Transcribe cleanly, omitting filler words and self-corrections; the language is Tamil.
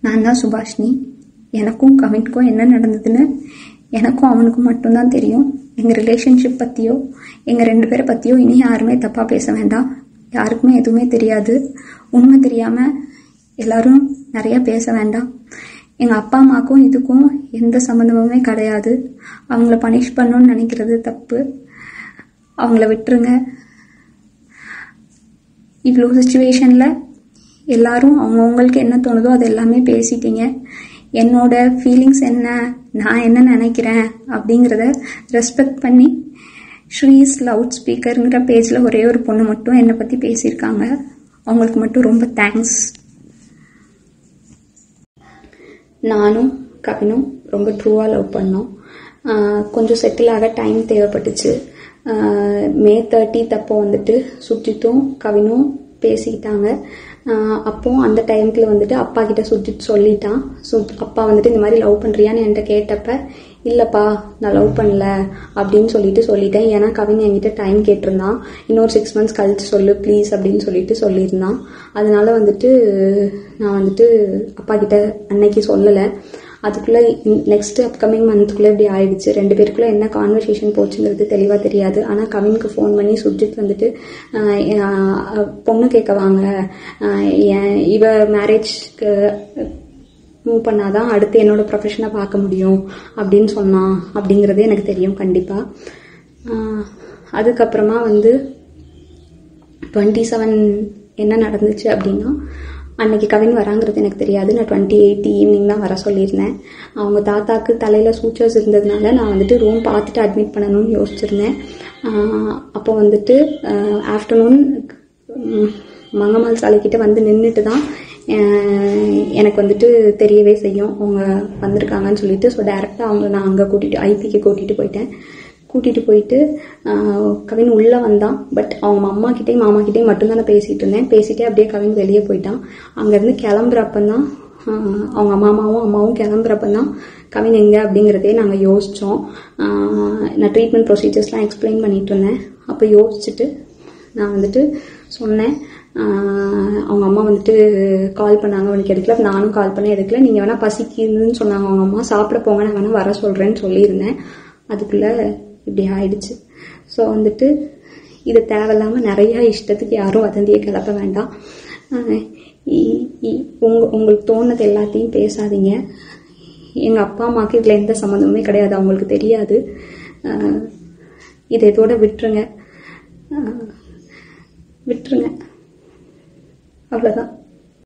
நான் தான் சுபாஷினி. எனக்கும் கவினுக்கும் என்ன நடந்ததுன்னு எனக்கும் அவனுக்கும் மட்டும்தான் தெரியும். எங்கள் ரிலேஷன்ஷிப் பற்றியோ எங்கள் 2 பேரை பற்றியோ இனி யாருமே தப்பாக பேச வேண்டாம். யாருக்குமே எதுவுமே தெரியாது. உண்மை தெரியாமல் எல்லாரும் நிறையா பேச வேண்டாம். எங்கள் அப்பா அம்மாவுக்கும் இதுக்கும் எந்த சம்மந்தமுமே கிடையாது. அவங்கள பனிஷ் பண்ணணும்னு நினைக்கிறது தப்பு. அவங்கள விட்டுருங்க. இவ்வளோ சுச்சுவேஷனில் எல்லாரும் அவங்கவுங்களுக்கு என்ன தோணுதோ அது எல்லாமே பேசிட்டீங்க. என்னோட ஃபீலிங்ஸ் என்ன, நான் என்ன நினைக்கிறேன் அப்படிங்கிறத ரெஸ்பெக்ட் பண்ணி ஸ்ரீஸ் லவுட் ஸ்பீக்கருங்கிற பேஜில் ஒரே ஒரு பொண்ணு மட்டும் என்னை பற்றி பேசியிருக்காங்க. அவங்களுக்கு மட்டும் ரொம்ப தேங்க்ஸ். நானும் கவினும் ரொம்ப ட்ரூவாக லவ் பண்ணோம். கொஞ்சம் செட்டில் ஆக டைம் தேவைப்பட்டுச்சு. May 30 அப்போ வந்துட்டு சுஜித்தும் கவினும் பேசிக்கிட்டாங்க. அப்போ அந்த டைமுக்குள்ள வந்துட்டு அப்பா கிட்ட சுஜித் சொல்லிட்டான். அப்பா வந்துட்டு இந்த மாதிரி லவ் பண்ணுறியான்னு என்கிட்ட கேட்டப்ப இல்லைப்பா நான் லவ் பண்ணல அப்படின்னு சொல்லிட்டேன். ஏன்னா கவின் என்கிட்ட டைம் கேட்டிருந்தான். இன்னொரு 6 months கழிச்சு சொல்லு ப்ளீஸ் அப்படின்னு சொல்லியிருந்தான். அதனால வந்துட்டு நான் வந்துட்டு அப்பா கிட்ட அன்னைக்கு சொல்லலை. அதுக்குள்ளே நெக்ஸ்ட் அப்கமிங் மந்த்துக்குள்ளே இப்படி ஆயிடுச்சு. 2 பேருக்குள்ளே என்ன கான்வர்சேஷன் போச்சுங்கிறது தெளிவாக தெரியாது. ஆனால் கவினுக்கு ஃபோன் பண்ணி சுஜித் வந்துட்டு பொண்ணு கேட்க வாங்க, இவ மேரேஜ்க்கு மூவ் பண்ணாதான் அடுத்து என்னோட ப்ரொஃபஷனை பார்க்க முடியும் அப்படின்னு சொன்னான். அப்படிங்கிறதே எனக்கு தெரியும் கண்டிப்பாக. அதுக்கப்புறமா வந்து 27 என்ன நடந்துச்சு அப்படின்னா, அன்னைக்கு கவின் வராங்கிறது எனக்கு தெரியாது. நான் 28 ஈவினிங் தான் வர சொல்லியிருந்தேன். அவங்க தாத்தாக்கு தலையில் சூச்சர்ஸ் இருந்ததுனால நான் வந்துட்டு ரூம் பார்த்துட்டு அட்மிட் பண்ணணும்னு யோசிச்சிருந்தேன். அப்போ வந்துட்டு ஆஃப்டர்நூன் மங்கம்மாள் சாலைக்கிட்ட வந்து நின்றுட்டு தான் எனக்கு வந்துட்டு தெரியவே செய்யும் அவங்க வந்திருக்காங்கன்னு சொல்லிட்டு. ஸோ டேரெக்டாக நான் அங்கே ஐபிக்கு கூட்டிகிட்டு போயிட்டு கவின் உள்ளே வந்தான். பட் அவங்க அம்மாக்கிட்டேயும் மாமாக்கிட்டேயும் மட்டும்தான் நான் பேசிகிட்டு இருந்தேன். பேசிகிட்டே அப்படியே கவின் வெளியே போயிட்டான். அங்கேருந்து கிளம்புறப்பந்தான் அவங்க அம்மாவும் கிளம்புறப்பந்தான் கவின் எங்கே அப்படிங்கிறதே நாங்கள் யோசித்தோம். நான் ட்ரீட்மெண்ட் ப்ரொசீஜர்ஸ்லாம் எக்ஸ்பிளைன் பண்ணிகிட்டு இருந்தேன். அப்போ யோசிச்சுட்டு நான் வந்துட்டு சொன்னேன். அவங்க அம்மா வந்துட்டு கால் பண்ணாங்க, அவனுக்கு எடுக்கல. நானும் கால் பண்ணி எடுக்கல. நீங்கள் வேணால் பசிக்குதுன்னு சொன்னாங்க அவங்க அம்மா, சாப்பிட போங்க, நான் வேணால் வர சொல்கிறேன்னு சொல்லியிருந்தேன். அதுக்குள்ளே இப்படி ஆயிடுச்சு. ஸோ வந்துட்டு இது தேவையில்லாமல் நிறையா இஷ்டத்துக்கு யாரும் வதந்தியை கிளப்ப வேண்டாம். உங்களுக்கு தோணுது எல்லாத்தையும் பேசாதீங்க. எங்கள் அப்பா அம்மாவுக்கு இதில் எந்த சம்மந்தமுமே கிடையாது, அவங்களுக்கு தெரியாது. இதை இதோட விட்டுருங்க. அவ்வளோதான்.